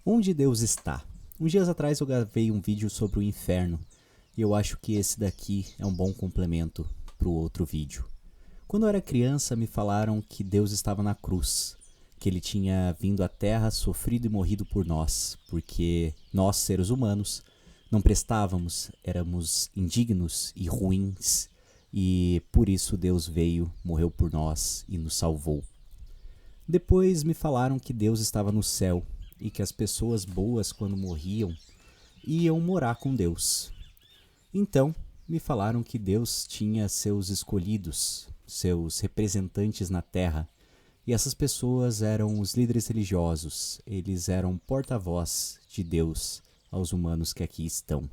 Onde Deus está? Uns dias atrás eu gravei um vídeo sobre o inferno e eu acho que esse daqui é um bom complemento para o outro vídeo. Quando eu era criança me falaram que Deus estava na cruz, que ele tinha vindo à terra, sofrido e morrido por nós, porque nós, seres humanos, não prestávamos, éramos indignos e ruins e por isso Deus veio, morreu por nós e nos salvou. Depois me falaram que Deus estava no céu e que as pessoas boas, quando morriam, iam morar com Deus. Então, me falaram que Deus tinha seus escolhidos, seus representantes na terra, e essas pessoas eram os líderes religiosos, eles eram porta-voz de Deus aos humanos que aqui estão.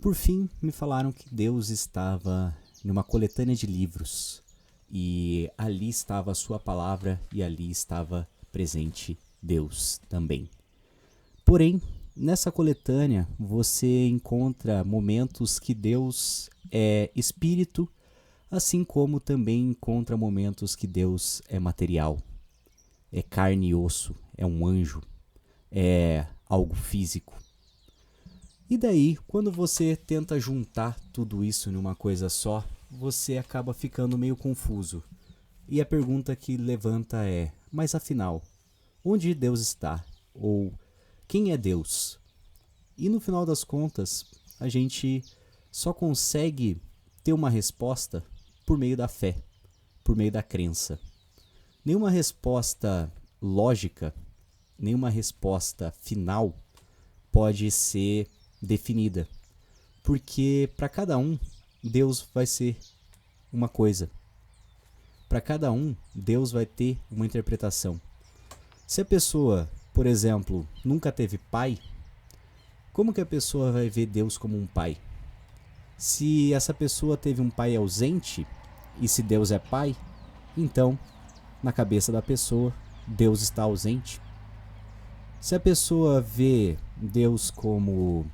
Por fim, me falaram que Deus estava numa coletânea de livros, e ali estava a sua palavra e ali estava presente Deus também. Porém, nessa coletânea você encontra momentos que Deus é espírito, assim como também encontra momentos que Deus é material, é carne e osso, é um anjo, é algo físico. E daí, quando você tenta juntar tudo isso numa coisa só, você acaba ficando meio confuso. E a pergunta que levanta é: mas afinal, onde Deus está? Ou quem é Deus? E no final das contas, a gente só consegue ter uma resposta por meio da fé, por meio da crença. Nenhuma resposta lógica, nenhuma resposta final pode ser definida, porque para cada um Deus vai ser uma coisa. Para cada um, Deus vai ter uma interpretação. Se a pessoa, por exemplo, nunca teve pai, como que a pessoa vai ver Deus como um pai? Se essa pessoa teve um pai ausente, e se Deus é pai, então, na cabeça da pessoa, Deus está ausente. Se a pessoa vê Deus como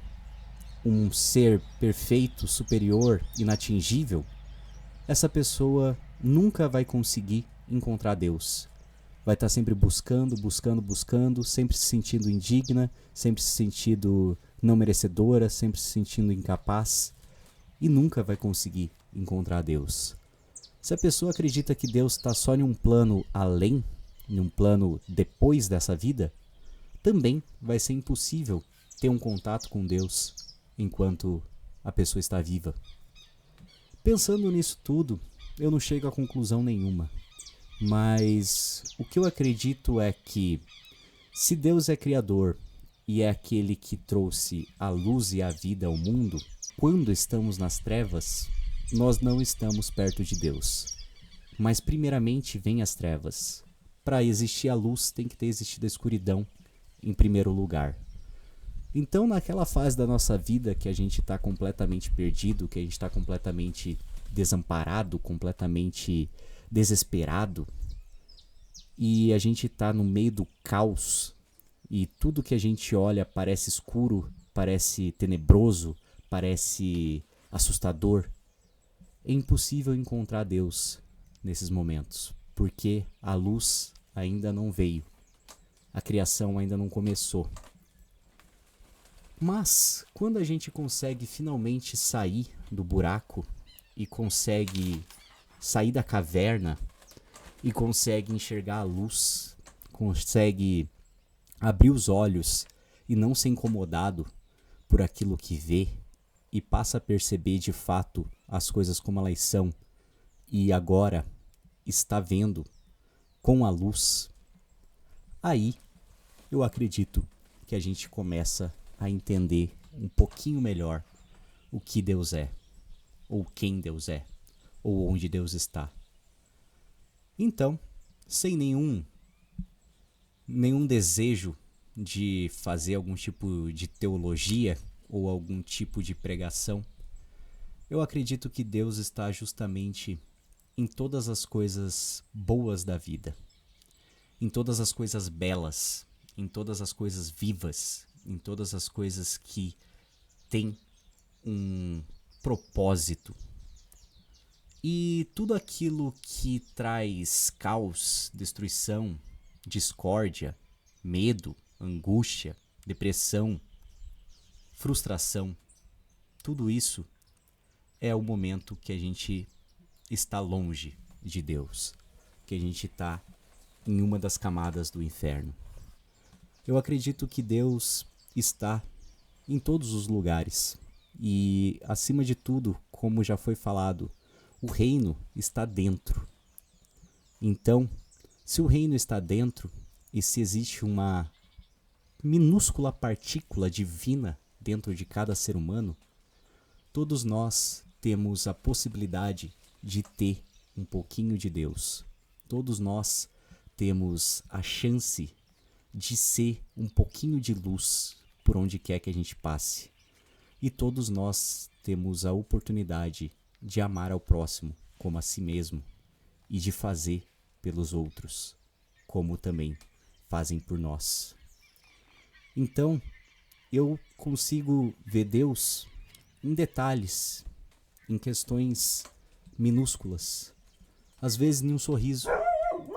um ser perfeito, superior, inatingível, essa pessoa nunca vai conseguir encontrar Deus. Vai estar sempre buscando, sempre se sentindo indigna, sempre se sentindo não merecedora, sempre se sentindo incapaz e nunca vai conseguir encontrar Deus. Se a pessoa acredita que Deus está só em um plano além, em um plano depois dessa vida, também vai ser impossível ter um contato com Deus enquanto a pessoa está viva. Pensando nisso tudo, eu não chego a conclusão nenhuma. Mas o que eu acredito é que, se Deus é criador e é aquele que trouxe a luz e a vida ao mundo, quando estamos nas trevas, nós não estamos perto de Deus. Mas primeiramente vêm as trevas. Para existir a luz tem que ter existido a escuridão em primeiro lugar. Então, naquela fase da nossa vida que a gente está completamente perdido, que a gente está completamente desamparado, completamente desesperado, e a gente está no meio do caos, e tudo que a gente olha parece escuro, parece tenebroso, parece assustador, é impossível encontrar Deus nesses momentos, porque a luz ainda não veio, a criação ainda não começou. Mas, quando a gente consegue finalmente sair do buraco e consegue sair da caverna e consegue enxergar a luz, consegue abrir os olhos e não ser incomodado por aquilo que vê e passa a perceber de fato as coisas como elas são e agora está vendo com a luz, aí eu acredito que a gente começa a entender um pouquinho melhor o que Deus é, ou quem Deus é, ou onde Deus está. Então, sem nenhum desejo de fazer algum tipo de teologia ou algum tipo de pregação, eu acredito que Deus está justamente em todas as coisas boas da vida, em todas as coisas belas, em todas as coisas vivas, em todas as coisas que têm um propósito. E tudo aquilo que traz caos, destruição, discórdia, medo, angústia, depressão, frustração, tudo isso é o momento que a gente está longe de Deus, que a gente está em uma das camadas do inferno. Eu acredito que Deus está em todos os lugares e, acima de tudo, como já foi falado, o reino está dentro. Então, se o reino está dentro e se existe uma minúscula partícula divina dentro de cada ser humano, todos nós temos a possibilidade de ter um pouquinho de Deus. Todos nós temos a chance de ser um pouquinho de luz por onde quer que a gente passe. E todos nós temos a oportunidade de amar ao próximo como a si mesmo e de fazer pelos outros como também fazem por nós. Então, eu consigo ver Deus em detalhes, em questões minúsculas. Às vezes em um sorriso,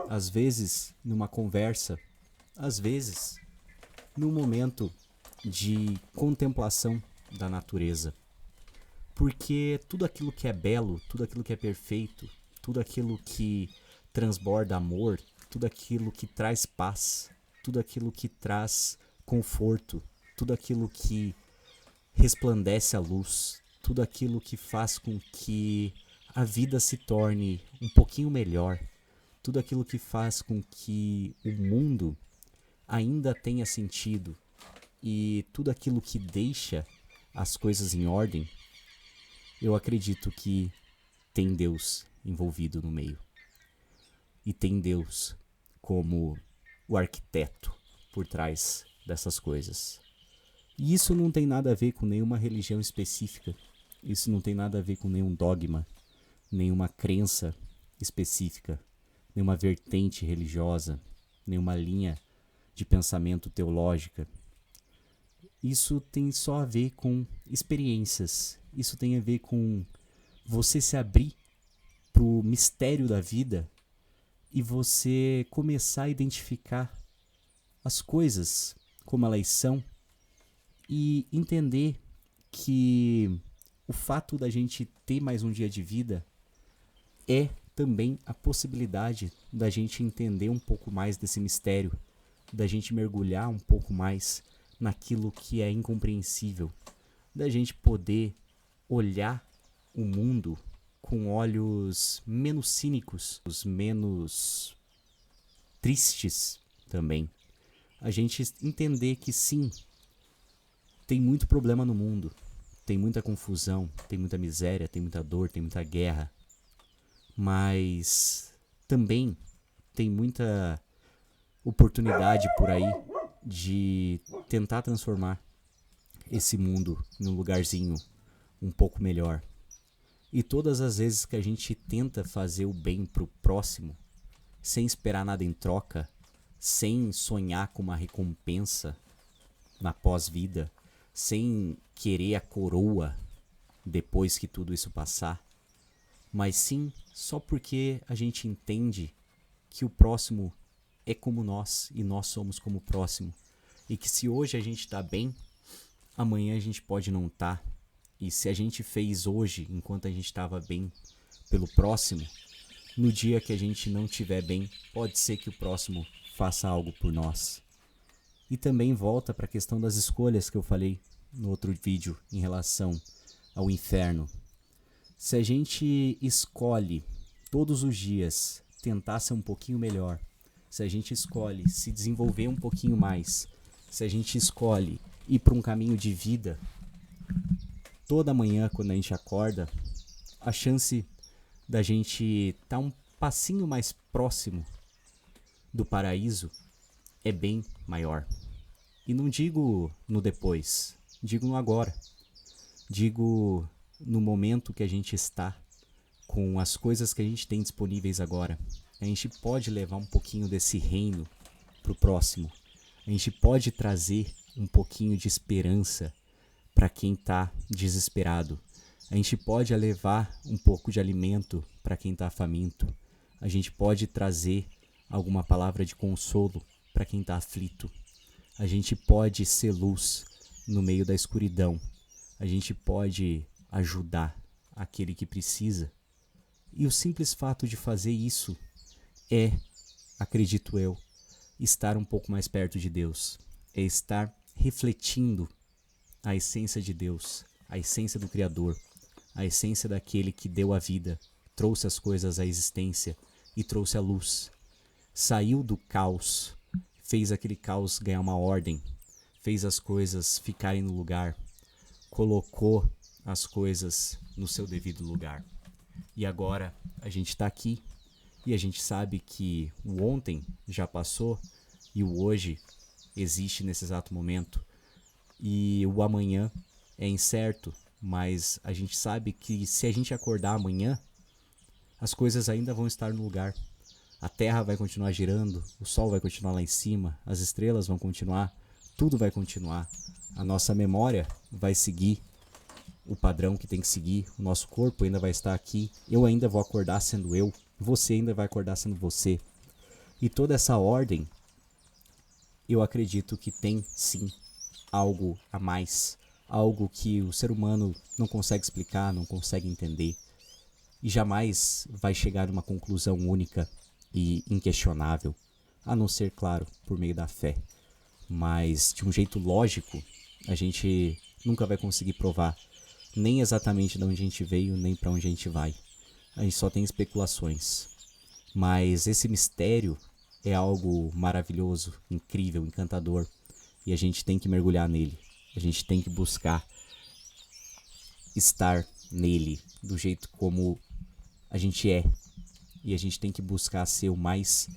às vezes numa conversa, às vezes num momento de contemplação da natureza. Porque tudo aquilo que é belo, tudo aquilo que é perfeito, tudo aquilo que transborda amor, tudo aquilo que traz paz, tudo aquilo que traz conforto, tudo aquilo que resplandece a luz, tudo aquilo que faz com que a vida se torne um pouquinho melhor, tudo aquilo que faz com que o mundo ainda tenha sentido e tudo aquilo que deixa as coisas em ordem, eu acredito que tem Deus envolvido no meio. E tem Deus como o arquiteto por trás dessas coisas. E isso não tem nada a ver com nenhuma religião específica. Isso não tem nada a ver com nenhum dogma, nenhuma crença específica, nenhuma vertente religiosa, nenhuma linha de pensamento teológica. Isso tem só a ver com experiências. Isso tem a ver com você se abrir para o mistério da vida e você começar a identificar as coisas como elas são e entender que o fato da gente ter mais um dia de vida é também a possibilidade da gente entender um pouco mais desse mistério, da gente mergulhar um pouco mais naquilo que é incompreensível, da gente poder olhar o mundo com olhos menos cínicos, os menos tristes também. A gente entender que sim, tem muito problema no mundo, tem muita confusão, tem muita miséria, tem muita dor, tem muita guerra, mas também tem muita oportunidade por aí de tentar transformar esse mundo em um lugarzinho um pouco melhor. E todas as vezes que a gente tenta fazer o bem pro próximo, sem esperar nada em troca, sem sonhar com uma recompensa na pós-vida, sem querer a coroa depois que tudo isso passar, mas sim só porque a gente entende que o próximo é como nós e nós somos como o próximo, e que se hoje a gente está bem, amanhã a gente pode não estar. E se a gente fez hoje enquanto a gente estava bem pelo próximo, no dia que a gente não estiver bem, pode ser que o próximo faça algo por nós. E também volta para a questão das escolhas que eu falei no outro vídeo em relação ao inferno. Se a gente escolhe todos os dias tentar ser um pouquinho melhor, se a gente escolhe se desenvolver um pouquinho mais, se a gente escolhe ir para um caminho de vida, toda manhã quando a gente acorda, a chance da gente estar um passinho mais próximo do paraíso é bem maior. E não digo no depois, digo no agora. Digo no momento que a gente está, com as coisas que a gente tem disponíveis agora. A gente pode levar um pouquinho desse reino para o próximo. A gente pode trazer um pouquinho de esperança para quem está desesperado. A gente pode levar um pouco de alimento para quem está faminto. A gente pode trazer alguma palavra de consolo para quem está aflito. A gente pode ser luz no meio da escuridão. A gente pode ajudar aquele que precisa. E o simples fato de fazer isso é, acredito eu, estar um pouco mais perto de Deus. É estar refletindo a essência de Deus, a essência do Criador, a essência daquele que deu a vida, trouxe as coisas à existência e trouxe a luz. Saiu do caos, fez aquele caos ganhar uma ordem, fez as coisas ficarem no lugar, colocou as coisas no seu devido lugar. E agora a gente está aqui e a gente sabe que o ontem já passou e o hoje existe nesse exato momento. E o amanhã é incerto, mas a gente sabe que se a gente acordar amanhã, as coisas ainda vão estar no lugar. A Terra vai continuar girando, o Sol vai continuar lá em cima, as estrelas vão continuar, tudo vai continuar. A nossa memória vai seguir o padrão que tem que seguir, o nosso corpo ainda vai estar aqui, eu ainda vou acordar sendo eu, você ainda vai acordar sendo você. E toda essa ordem, eu acredito que tem sim algo a mais, algo que o ser humano não consegue explicar, não consegue entender e jamais vai chegar a uma conclusão única e inquestionável, a não ser, claro, por meio da fé. Mas de um jeito lógico, a gente nunca vai conseguir provar nem exatamente de onde a gente veio, nem para onde a gente vai. A gente só tem especulações. Mas esse mistério é algo maravilhoso, incrível, encantador. E a gente tem que mergulhar nele. A gente tem que buscar estar nele do jeito como a gente é. E a gente tem que buscar ser o mais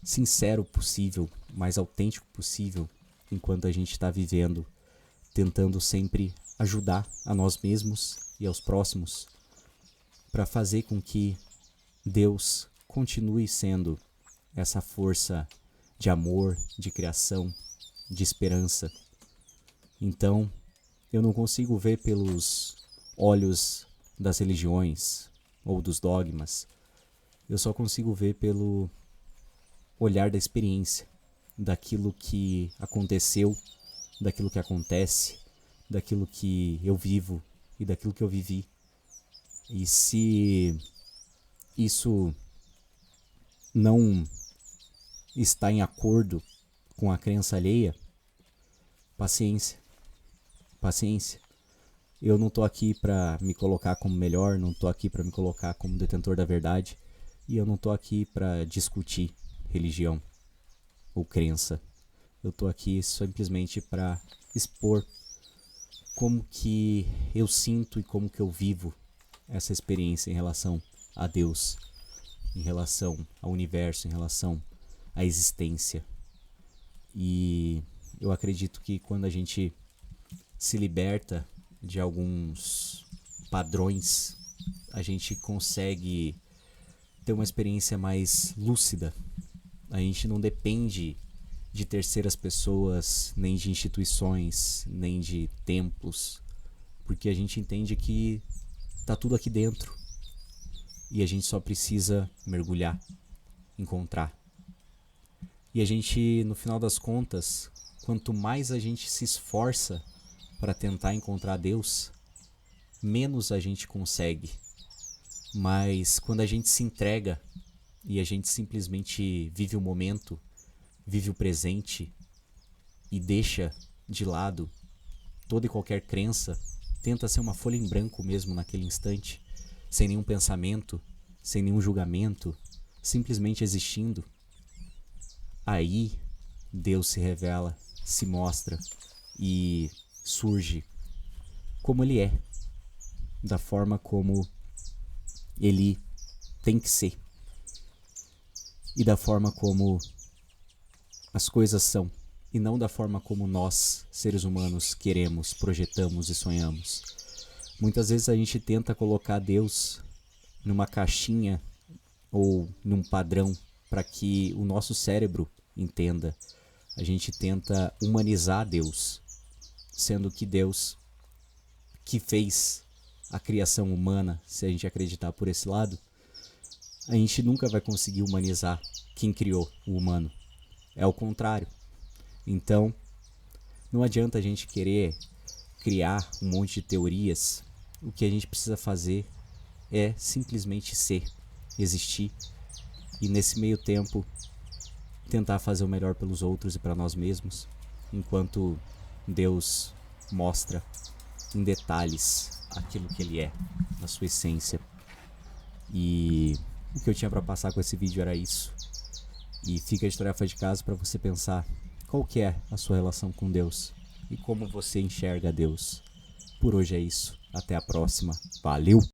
sincero possível, mais autêntico possível, enquanto a gente está vivendo, tentando sempre ajudar a nós mesmos e aos próximos, para fazer com que Deus continue sendo essa força de amor, de criação, de esperança. Então, eu não consigo ver pelos olhos das religiões ou dos dogmas. Eu só consigo ver pelo olhar da experiência, daquilo que aconteceu, daquilo que acontece, daquilo que eu vivo e daquilo que eu vivi. E se isso não está em acordo com a crença alheia, paciência, paciência. Eu não tô aqui para me colocar como melhor, não tô aqui para me colocar como detentor da verdade, e eu não tô aqui para discutir religião ou crença. Eu tô aqui simplesmente para expor como que eu sinto e como que eu vivo essa experiência em relação a Deus, em relação ao universo, em relação à existência. E eu acredito que quando a gente se liberta de alguns padrões, a gente consegue ter uma experiência mais lúcida. A gente não depende de terceiras pessoas, nem de instituições, nem de templos, porque a gente entende que tá tudo aqui dentro e a gente só precisa mergulhar, encontrar. E a gente, no final das contas, quanto mais a gente se esforça para tentar encontrar Deus, menos a gente consegue. Mas quando a gente se entrega e a gente simplesmente vive o momento, vive o presente e deixa de lado toda e qualquer crença, tenta ser uma folha em branco mesmo naquele instante, sem nenhum pensamento, sem nenhum julgamento, simplesmente existindo, aí Deus se revela, se mostra e surge como Ele é, da forma como Ele tem que ser e da forma como as coisas são, e não da forma como nós, seres humanos, queremos, projetamos e sonhamos. Muitas vezes a gente tenta colocar Deus numa caixinha ou num padrão para que o nosso cérebro entenda. A gente tenta humanizar Deus, sendo que Deus que fez a criação humana, se a gente acreditar por esse lado, a gente nunca vai conseguir humanizar quem criou o humano. É o contrário. Então, Não adianta a gente querer criar um monte de teorias. O que a gente precisa fazer é simplesmente ser, existir e nesse meio tempo tentar fazer o melhor pelos outros e para nós mesmos, enquanto Deus mostra em detalhes aquilo que Ele é, na sua essência. E o que eu tinha para passar com esse vídeo era isso. E fica de tarefa de casa para você pensar qual que é a sua relação com Deus e como você enxerga Deus. Por hoje é isso. Até a próxima. Valeu!